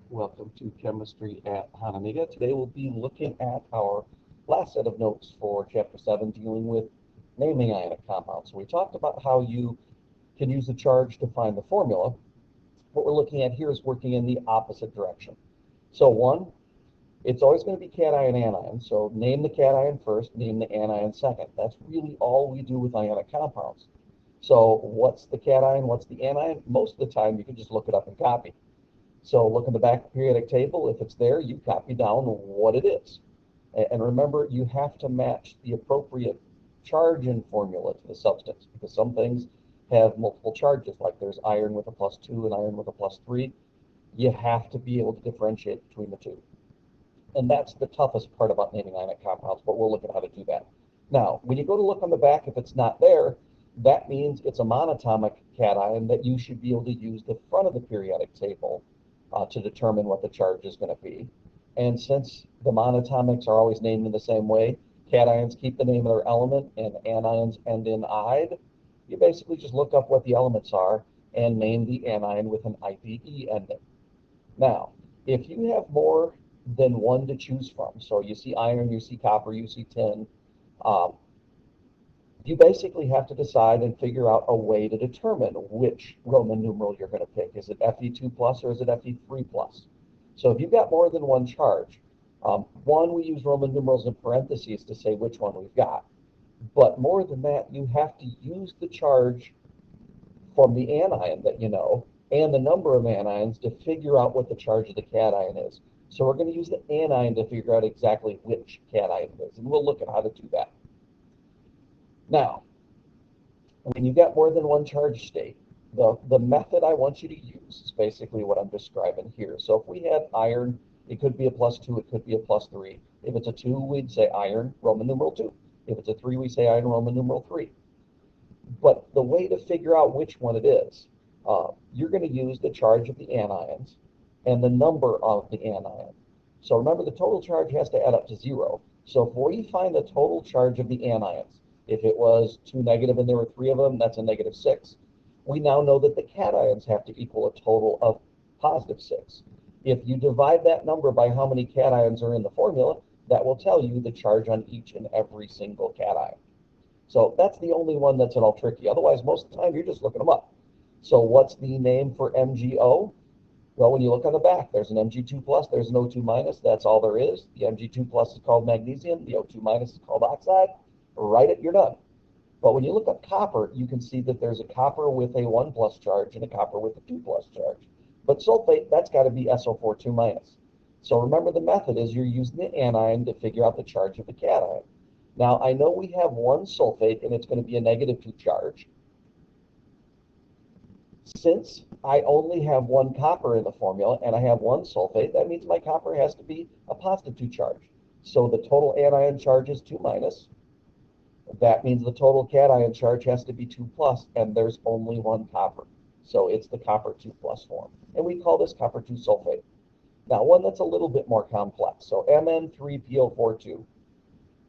Welcome to Chemistry at Hanamiga. Today we'll be looking at our last set of notes for Chapter 7 dealing with naming ionic compounds. So we talked about how you can use the charge to find the formula. What we're looking at here is working in the opposite direction. So one, it's always going to be cation, anion. So name the cation first, name the anion second. That's really all we do with ionic compounds. So what's the cation, what's the anion? Most of the time you can just look it up and copy. So look in the back of the periodic table. If it's there, you copy down what it is. And remember, you have to match the appropriate charge in formula to the substance, because some things have multiple charges, like there's iron with a +2 and iron with a +3. You have to be able to differentiate between the two. And that's the toughest part about naming ionic compounds, but we'll look at how to do that. Now, when you go to look on the back, if it's not there, that means it's a monatomic cation that you should be able to use the front of the periodic table to determine what the charge is going to be. And since the monatomics are always named in the same way, cations keep the name of their element and anions end in "ide," you basically just look up what the elements are and name the anion with an IDE ending. Now, if you have more than one to choose from, so you see iron, you see copper, you see tin, um, you basically have to decide and figure out a way to determine which Roman numeral you're going to pick. Is it Fe2 plus or is it Fe3 plus? So if you've got more than one charge, one, we use Roman numerals in parentheses to say which one we've got. But more than that, you have to use the charge from the anion that you know and the number of anions to figure out what the charge of the cation is. So we're going to use the anion to figure out exactly which cation it is, and we'll look at how to do that. Now, when you've got more than one charge state, the method I want you to use is basically what I'm describing here. So if we had iron, it could be a +2, it could be a +3. If it's a 2, we'd say iron, Roman numeral 2. If it's a 3, we say iron, Roman numeral 3. But the way to figure out which one it is, you're going to use the charge of the anions and the number of the anion. So remember, the total charge has to add up to 0. So if we find the total charge of the anions, if it was 2 negative and there were 3 of them, that's a -6. We now know that the cations have to equal a total of +6. If you divide that number by how many cations are in the formula, that will tell you the charge on each and every single cation. So that's the only one that's at all tricky. Otherwise, most of the time, you're just looking them up. So what's the name for MgO? Well, when you look on the back, there's an Mg2 plus, there's an O2 minus. That's all there is. The Mg2 plus is called magnesium. The O2 minus is called oxide. Write it, you're done. But when you look up copper, you can see that there's a copper with a 1 plus charge and a copper with a 2 plus charge. But sulfate, that's got to be SO4 2 minus. So remember, the method is you're using the anion to figure out the charge of the cation. Now, I know we have one sulfate, and it's going to be a -2 charge. Since I only have one copper in the formula, and I have one sulfate, that means my copper has to be a +2 charge. So the total anion charge is 2 minus. That means the total cation charge has to be 2 plus, and there's only one copper. So it's the copper 2 plus form. And we call this copper 2 sulfate. Now, one that's a little bit more complex. So Mn3PO42.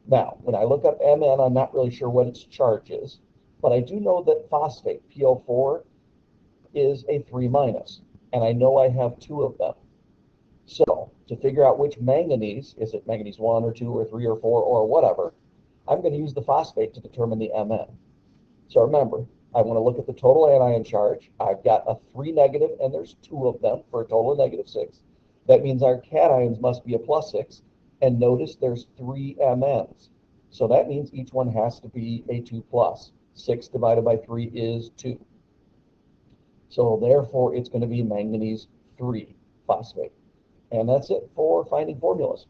Now, when I look up Mn, I'm not really sure what its charge is, but I do know that phosphate, PO4, is a 3 minus, and I know I have 2 of them. So, to figure out which manganese, is it manganese 1 or 2 or 3 or 4 or whatever, I'm going to use the phosphate to determine the Mn. So remember, I want to look at the total anion charge. I've got a 3 negative, and there's 2 of them for a total of -6. That means our cations must be a +6. And notice there's 3 Mn's. So that means each one has to be a 2 plus. 6 divided by 3 is 2. So therefore, it's going to be manganese 3 phosphate. And that's it for finding formulas.